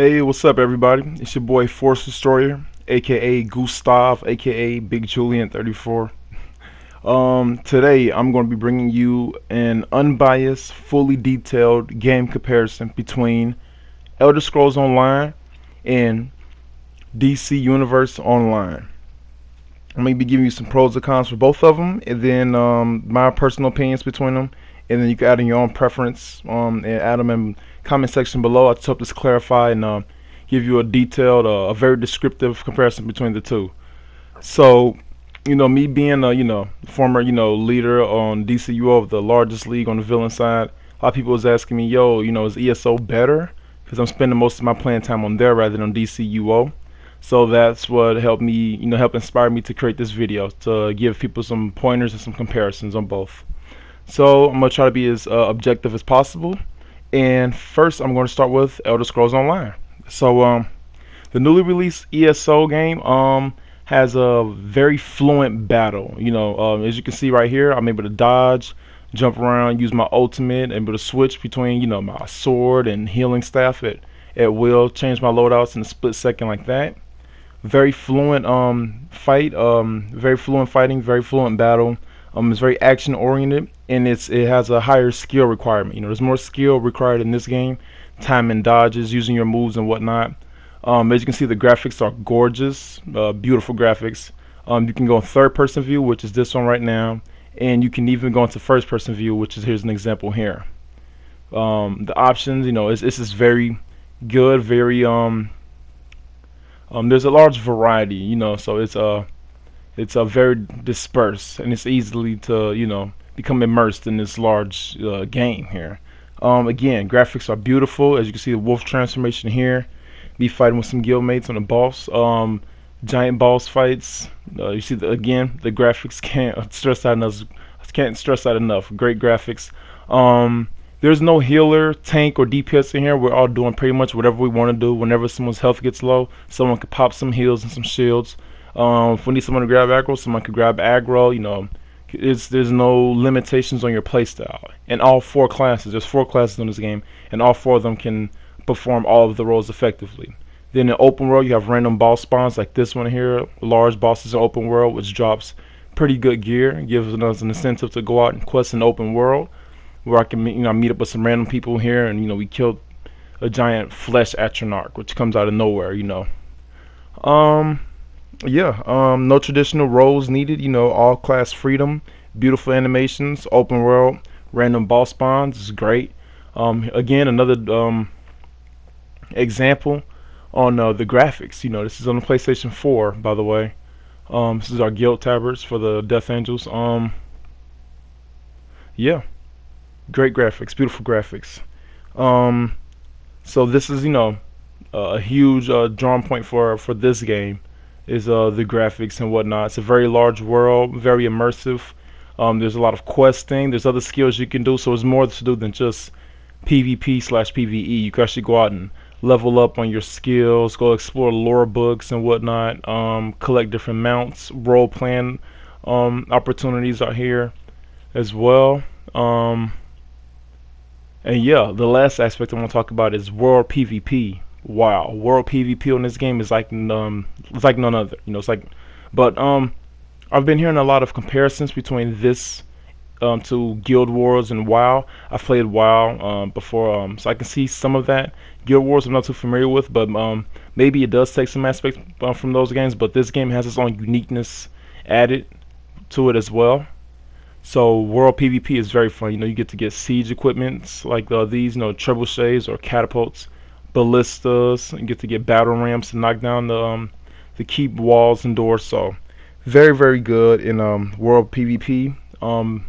Hey, what's up, everybody? It's your boy Force Destroyer, aka Gustav, aka Big Julian 34. Today I'm going to be bringing you an unbiased, fully detailed game comparison between Elder Scrolls Online and DC Universe Online. I'm going to be giving you some pros and cons for both of them, and then my personal opinions between them, and then you can add in your own preference and add them in comment section below. I just hope this to clarify and give you a detailed, a very descriptive comparison between the two. So, me being a former leader on DCUO, the largest league on the villain side, a lot of people was asking me, yo, is ESO better? Because I'm spending most of my playing time on there rather than on DCUO. So that's what helped me, help inspire me to create this video, to give people some pointers and some comparisons on both. So I'm going to try to be as objective as possible. And first, I'm going to start with Elder Scrolls Online. So the newly released ESO game has a very fluent battle. As you can see right here, I'm able to dodge, jump around, use my ultimate, able to switch between my sword and healing staff at will, change my loadouts in a split second like that. Very fluent fight, very fluent fighting, very fluent battle. It's very action oriented, and it has a higher skill requirement. There's more skill required in this game, time and dodges, using your moves and whatnot. As you can see, the graphics are gorgeous, beautiful graphics. You can go in third person view, which is this one right now, and you can even go into first person view, which is, here's an example here. The options, this is very good, very there's a large variety, so it's a very dispersed, and it's easily to become immersed in this large game here. Again, graphics are beautiful. As you can see, the wolf transformation here. Be fighting with some guildmates on the boss. Giant boss fights. You see the graphics can't stress that enough. Great graphics. There's no healer, tank, or DPS in here. We're all doing pretty much whatever we want to do. Whenever someone's health gets low, someone could pop some heals and some shields. If we need someone to grab aggro, someone could grab aggro. There's no limitations on your playstyle. And all four classes, there's four classes in this game, and all four of them can perform all of the roles effectively. Then in open world, you have random boss spawns like this one here, large bosses in open world, which drops pretty good gear, gives us an incentive to go out and quest in open world, where I can meet up with some random people here, and we killed a giant flesh atronach, which comes out of nowhere. No traditional roles needed. All class freedom, beautiful animations, open world, random boss spawns is great. Again, another example on the graphics. This is on the PlayStation 4, by the way. This is our guild tabards for the Death Angels. Yeah, great graphics, beautiful graphics. So this is a huge drawing point for this game, is the graphics and whatnot. It's a very large world, very immersive. There's a lot of questing. There's other skills you can do, so it's more to do than just PvP/PvE. You can actually go out and level up on your skills, go explore lore books and whatnot, collect different mounts. Role playing opportunities are here as well. And yeah, the last aspect I want to talk about is World PvP. Wow, World PvP on this game is like none other. I've been hearing a lot of comparisons between this to Guild Wars and WoW. I've played WoW before, so I can see some of that. Guild Wars I'm not too familiar with, but maybe it does take some aspects from those games. But this game has its own uniqueness added to it as well. So World PvP is very fun. You get to get siege equipments like these, trebuchets or catapults, ballistas, and get to get battle rams to knock down the keep walls and doors. So very, very good in World PvP. You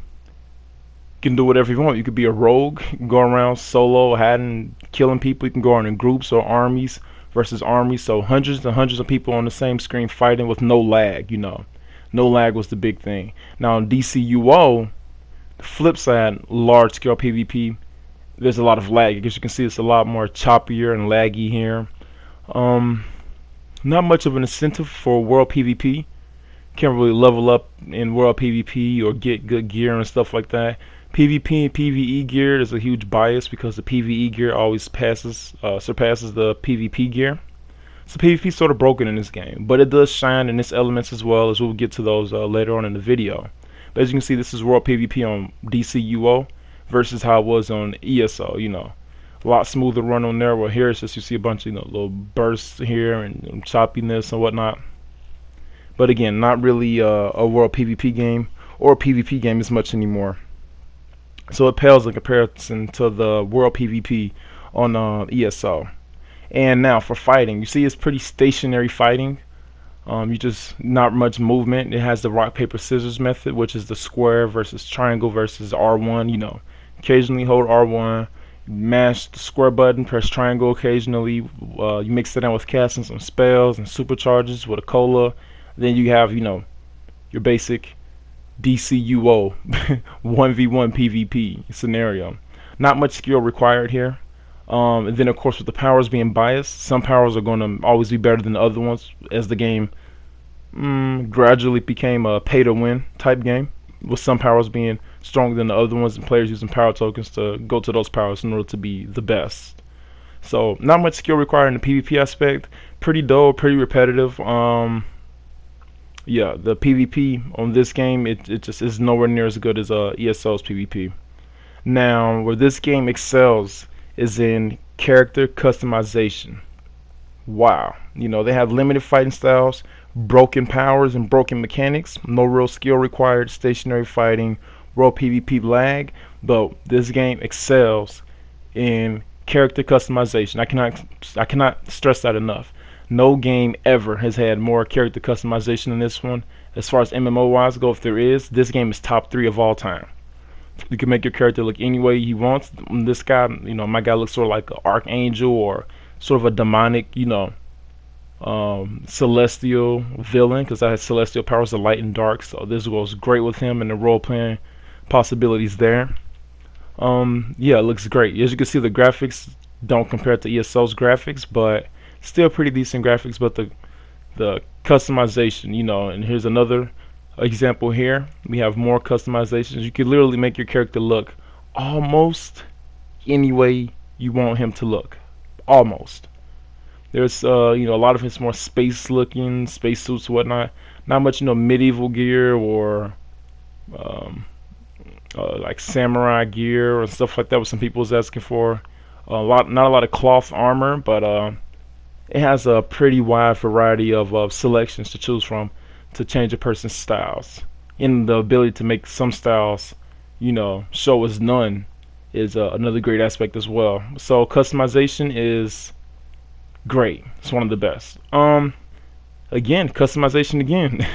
can do whatever you want. You could be a rogue, you can go around solo, hiding, killing people. You can go around in groups or armies versus armies. So hundreds and hundreds of people on the same screen fighting with no lag. No lag was the big thing. Now in DCUO, the flip side, large scale PvP, there's a lot of lag. As you can see, it's a lot more choppier and laggy here. Not much of an incentive for World PvP. Can't really level up in World PvP or get good gear and stuff like that. PvP and PvE gear is a huge bias because the PvE gear always surpasses the PvP gear. So PvP is sort of broken in this game, but it does shine in its elements as well, as we'll get to those later on in the video. But as you can see, this is World PvP on DCUO versus how it was on ESO. A lot smoother run on there. Well, here it's just you see a bunch of little bursts here and choppiness and whatnot. But again, not really a World PvP game or a PvP game as much anymore. So it pales in comparison to the World PvP on ESO. And now for fighting, you see it's pretty stationary fighting. You just not much movement. It has the rock paper scissors method, which is the square versus triangle versus R1. Occasionally hold R1, mash the square button, press triangle occasionally. You mix it in with casting some spells and supercharges with a cola. Then you have your basic DCUO 1v1 PvP scenario. Not much skill required here. And then of course with the powers being biased, some powers are going to always be better than the other ones as the game gradually became a pay to win type game, with some powers being stronger than the other ones and players using power tokens to go to those powers in order to be the best. So not much skill required in the PvP aspect. Pretty dull, pretty repetitive. Yeah, the PvP on this game, it just is nowhere near as good as ESO's PvP. Now, where this game excels is in character customization. Wow. They have limited fighting styles, broken powers and broken mechanics, no real skill required, stationary fighting, World PvP lag, but this game excels in character customization. I cannot stress that enough. No game ever has had more character customization than this one. As far as MMO wise go, if there is, this game is top 3 of all time. You can make your character look any way he wants. This guy, my guy looks sort of like an archangel or sort of a demonic, celestial villain, because I had celestial powers of light and dark. So this goes great with him and the role playing possibilities there. Yeah, it looks great. As you can see, the graphics don't compare to ESO's graphics, but still pretty decent graphics. But the customization, and here's another example here. We have more customizations. You could literally make your character look almost any way you want him to look. Almost. There's a lot of his more space looking, space suits and whatnot. Not much medieval gear or like samurai gear or stuff like that, what some people was asking for. Not a lot of cloth armor, but it has a pretty wide variety of selections to choose from to change a person's styles. And the ability to make some styles, show as none is another great aspect as well. So customization is great. It's one of the best. Again, customization again.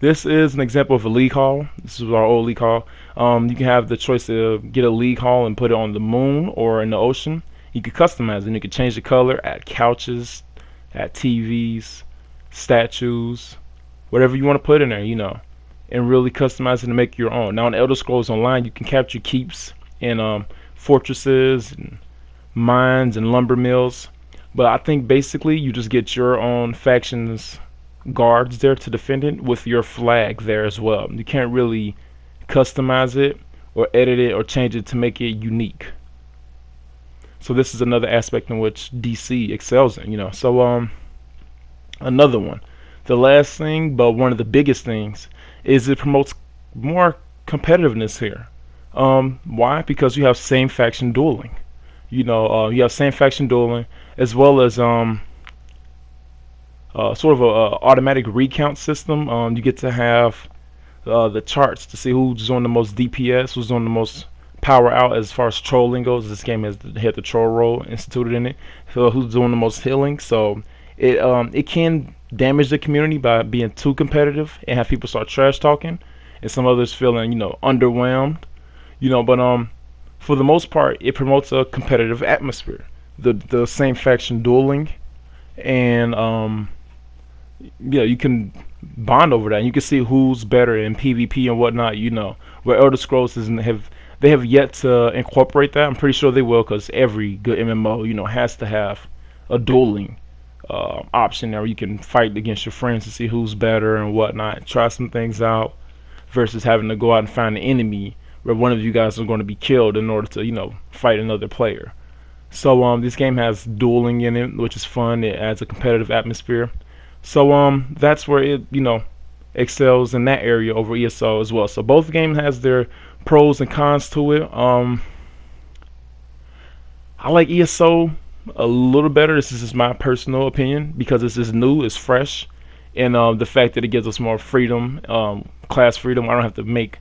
This is an example of a league hall. This is our old league hall. You can have the choice to get a league hall and put it on the moon or in the ocean. You can customize it, and you can change the color, add couches, add TVs, statues, whatever you want to put in there, and really customize it to make your own. Now in Elder Scrolls Online, you can capture keeps in fortresses and mines and lumber mills. But I think basically you just get your own faction's guards there to defend it with your flag there as well. You can't really customize it or edit it or change it to make it unique. So this is another aspect in which DC excels in, So another one. The last thing, but one of the biggest things, is it promotes more competitiveness here. Why? Because you have same faction dueling. You have same faction dueling, as well as sort of a automatic recount system. You get to have the charts to see who's doing the most DPS, who's doing the most power out as far as trolling goes. This game has had the troll role instituted in it. So who's doing the most healing? So it can damage the community by being too competitive and have people start trash talking, and some others feeling underwhelmed. But for the most part, it promotes a competitive atmosphere. The same faction dueling, and you can bond over that. And you can see who's better in PvP and whatnot. Where Elder Scrolls they have yet to incorporate that. I'm pretty sure they will, because every good MMO has to have a dueling option there where you can fight against your friends to see who's better and whatnot. Try some things out versus having to go out and find an enemy where one of you guys are going to be killed in order to, you know, fight another player. So this game has dueling in it, which is fun. It adds a competitive atmosphere. So that's where it, you know, excels in that area over ESO as well. So both games has their pros and cons to it. I like ESO a little better. This is just my personal opinion because this is new, it's fresh, and the fact that it gives us more freedom, class freedom. I don't have to make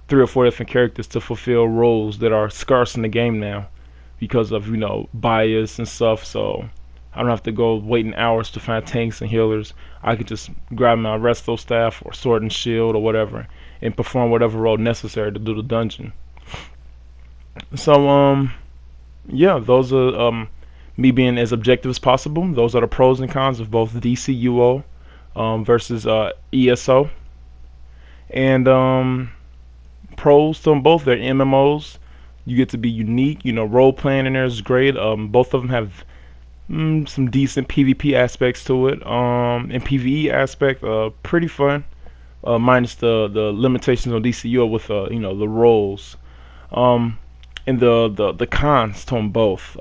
3 or 4 different characters to fulfill roles that are scarce in the game now because of, you know, bias and stuff. So I don't have to go waiting hours to find tanks and healers. I could just grab my resto staff or sword and shield or whatever and perform whatever role necessary to do the dungeon. So yeah, those are me being as objective as possible. Those are the pros and cons of both DCUO versus ESO. And pros to them both, they're MMOs. You get to be unique. You know, role playing in there is great. Both of them have some decent PvP aspects to it. And PvE aspect, pretty fun. Minus the limitations on DCUO with you know, the roles. And the cons to them both,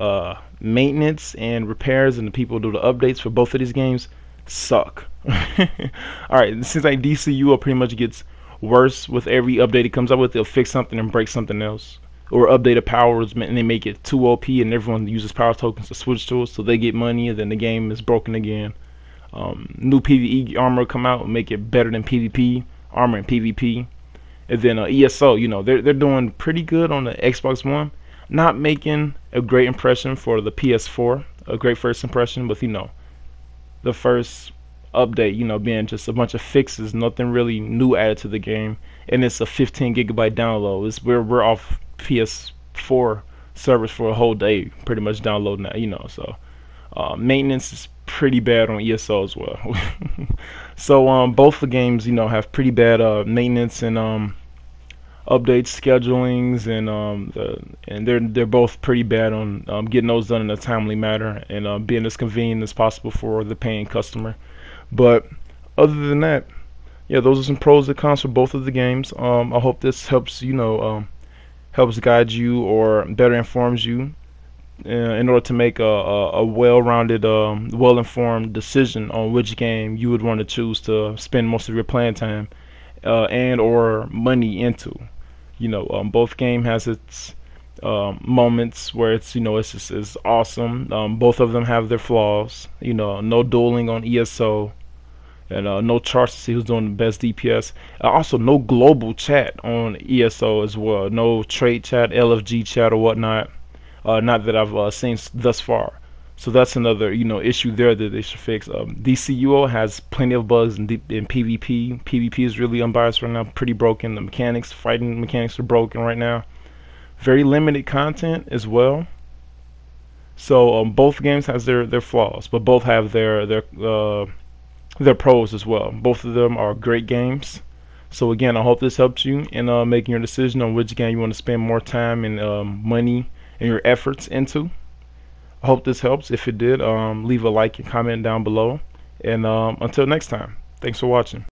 maintenance and repairs and the people who do the updates for both of these games suck. Alright, since like DCUO pretty much gets worse with every update it comes up with, they'll fix something and break something else, or update a powers and they make it too OP and everyone uses power tokens to switch to it, so they get money and then the game is broken again. New PvE armor come out and make it better than PvP armor and PvP. And then ESO, you know, they're doing pretty good on the Xbox One. Not making a great impression for the PS4, a great first impression, but you know, the first update, you know, being just a bunch of fixes, nothing really new added to the game, and it's a 15 gigabyte download. We're off PS4 servers for a whole day, pretty much downloading that, you know. So maintenance is pretty bad on ESO as well. So both the games, you know, have pretty bad maintenance and update schedulings, and they're both pretty bad on getting those done in a timely manner and being as convenient as possible for the paying customer. But other than that, yeah, those are some pros and cons for both of the games. I hope this helps, you know, helps guide you or better informs you in order to make a well-rounded, well-informed decision on which game you would want to choose to spend most of your playing time and or money into. You know, both game has its moments where it's, you know, it's just is awesome. Both of them have their flaws. You know, no dueling on ESO, and no charts to see who's doing the best DPS. Also, no global chat on ESO as well. No trade chat, LFG chat, or whatnot. Not that I've seen thus far. So that's another, you know, issue there that they should fix. DCUO has plenty of bugs in PvP. PvP is really unbiased right now, pretty broken. The mechanics, fighting mechanics are broken right now. Very limited content as well. So both games has their flaws, but both have their pros as well. Both of them are great games. So again, I hope this helps you in making your decision on which game you want to spend more time and money and your efforts into. I hope this helps. If it did, leave a like and comment down below. And until next time, thanks for watching.